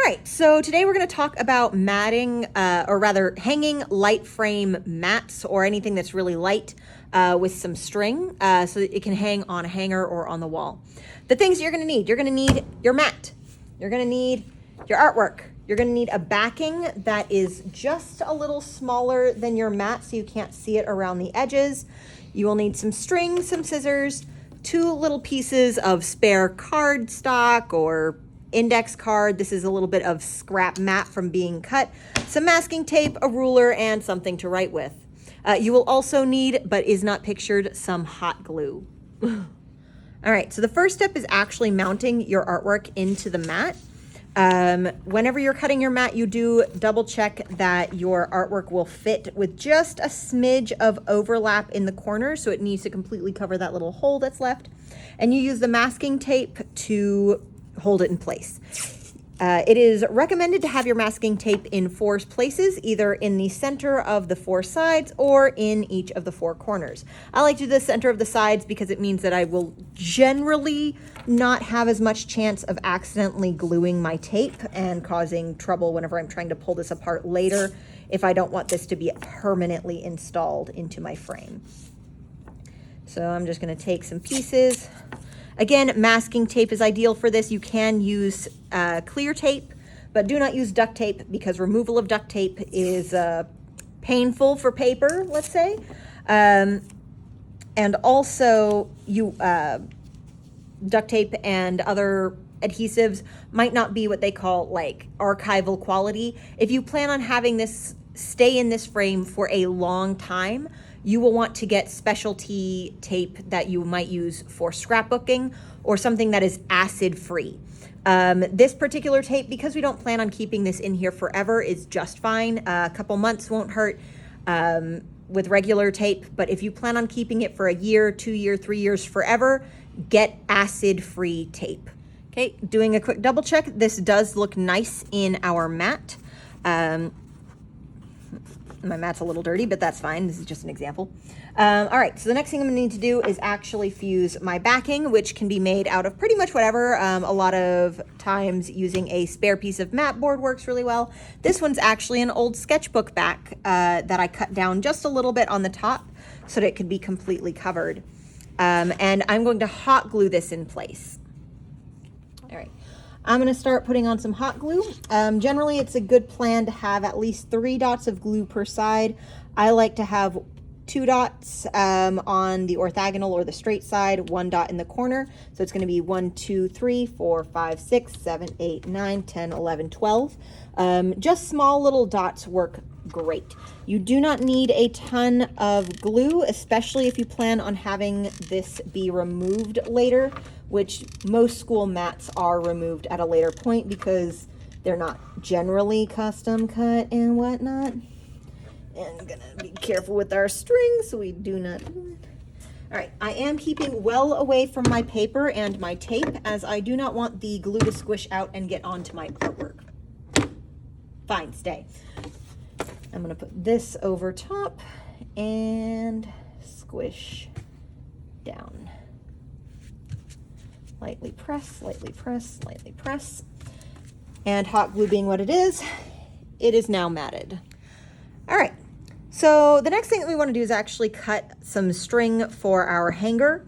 right, so today we're going to talk about matting, or rather hanging light frame mats or anything that's really light with some string so that it can hang on a hanger or on the wall. The things you're going to need your mat, you're going to need your artwork, you're going to need a backing that is just a little smaller than your mat so you can't see it around the edges. You will need some string, some scissors, 2 little pieces of spare cardstock or index card. This is a little bit of scrap mat from being cut, some masking tape, a ruler, and something to write with. You will also need, but is not pictured, some hot glue. All right, so the first step is actually mounting your artwork into the mat. Whenever you're cutting your mat, you do double check that your artwork will fit with just a smidge of overlap in the corner, so it needs to completely cover that little hole that's left. And you use the masking tape to hold it in place. It is recommended to have your masking tape in 4 places, either in the center of the 4 sides or in each of the 4 corners. I like to do the center of the sides because it means that I will generally not have as much chance of accidentally gluing my tape and causing trouble whenever I'm trying to pull this apart later if I don't want this to be permanently installed into my frame. So I'm just going to take some pieces. Again, masking tape is ideal for this. You can use clear tape, but do not use duct tape because removal of duct tape is painful for paper, let's say. And also, duct tape and other adhesives might not be what they call like archival quality. If you plan on having this stay in this frame for a long time, you will want to get specialty tape that you might use for scrapbooking or something that is acid-free. This particular tape, because we don't plan on keeping this in here forever, is just fine. A couple months won't hurt with regular tape, but if you plan on keeping it for a year, 2 years, 3 years, forever, get acid-free tape. Okay, doing a quick double check. This does look nice in our mat. My mat's a little dirty, but that's fine. This is just an example. All right, so the next thing I'm gonna need to do is actually fuse my backing, which can be made out of pretty much whatever. A lot of times using a spare piece of Matboard works really well. This one's actually an old sketchbook back that I cut down just a little bit on the top so that it could be completely covered. And I'm going to hot glue this in place. All right. I'm going to start putting on some hot glue. Generally, it's a good plan to have at least 3 dots of glue per side. I like to have 2 dots on the orthogonal or the straight side, 1 dot in the corner. So it's going to be 1, 2, 3, 4, 5, 6, 7, 8, 9, 10, 11, 12. Just small little dots work great. You do not need a ton of glue, especially if you plan on having this be removed later, which most school mats are removed at a later point because they're not generally custom cut and whatnot. And I'm gonna be careful with our string so we do not do it. All right, I am keeping well away from my paper and my tape as I do not want the glue to squish out and get onto my artwork. Fine, stay. I'm gonna put this over top and squish down. Lightly press, lightly press, lightly press. And hot glue being what it is now matted. All right, so the next thing that we wanna do is actually cut some string for our hanger.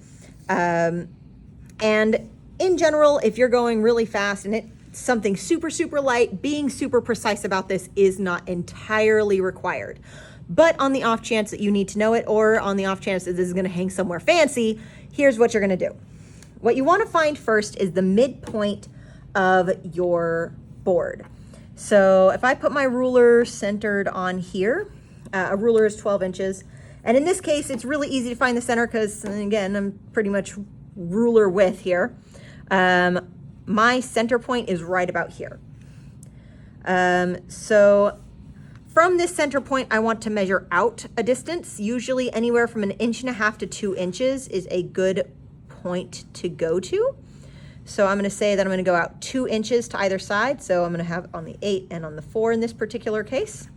And in general, if you're going really fast and it's something super, super light, being super precise about this is not entirely required. But on the off chance that you need to know it, or on the off chance that this is gonna hang somewhere fancy, here's what you're gonna do. What you want to find first is the midpoint of your board. So if I put my ruler centered on here, a ruler is 12 inches. And in this case, it's really easy to find the center because, again, I'm pretty much ruler width here. My center point is right about here. So from this center point, I want to measure out a distance. Usually anywhere from 1.5 inches to 2 inches is a good point to go to. So I'm going to say that I'm going to go out 2 inches to either side. So I'm going to have on the 8 and on the 4 in this particular case.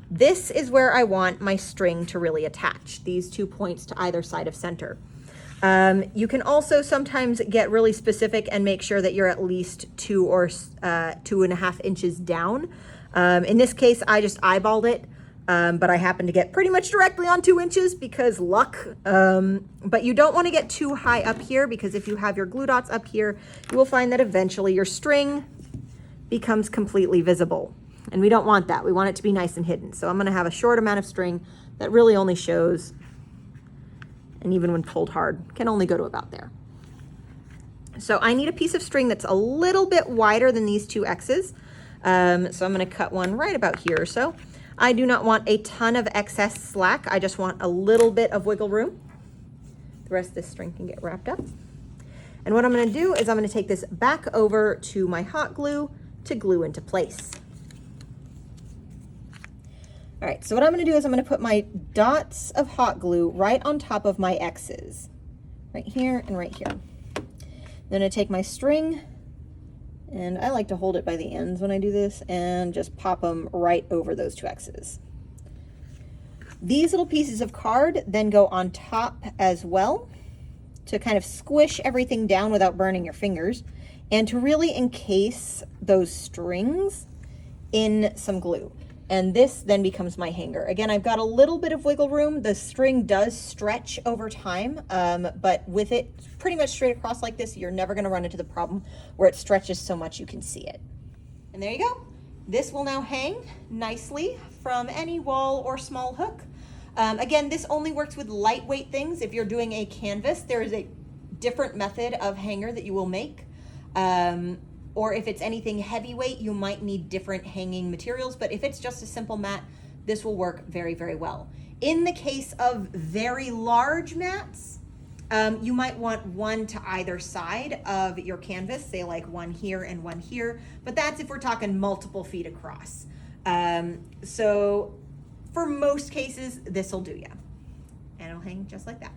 This is where I want my string to really attach, these 2 points to either side of center. You can also sometimes get really specific and make sure that you're at least 2.5 inches down. In this case, I just eyeballed it, but I happen to get pretty much directly on 2 inches because luck. But you don't want to get too high up here, because if you have your glue dots up here, you will find that eventually your string becomes completely visible. And we don't want that. We want it to be nice and hidden. So I'm going to have a short amount of string that really only shows, and even when pulled hard, can only go to about there. So I need a piece of string that's a little bit wider than these 2 X's. So I'm going to cut one right about here or so. I do not want a ton of excess slack. I just want a little bit of wiggle room. The rest of this string can get wrapped up. And what I'm going to do is I'm going to take this back over to my hot glue to glue into place. All right, so what I'm going to do is I'm going to put my dots of hot glue right on top of my X's, right here and right here. I'm going to take my string, and I like to hold it by the ends when I do this, and just pop them right over those 2 X's. These little pieces of card then go on top as well to kind of squish everything down without burning your fingers, and to really encase those strings in some glue. And this then becomes my hanger. Again, I've got a little bit of wiggle room. The string does stretch over time, but with it pretty much straight across like this, you're never gonna run into the problem where it stretches so much you can see it. And there you go. This will now hang nicely from any wall or small hook. Again, this only works with lightweight things. If you're doing a canvas, there is a different method of hanger that you will make. Or if it's anything heavyweight, you might need different hanging materials, but if it's just a simple mat, this will work very, very well. In the case of very large mats, you might want one to either side of your canvas, say like one here and one here, but that's if we're talking multiple feet across. So for most cases, this will do ya. And it'll hang just like that.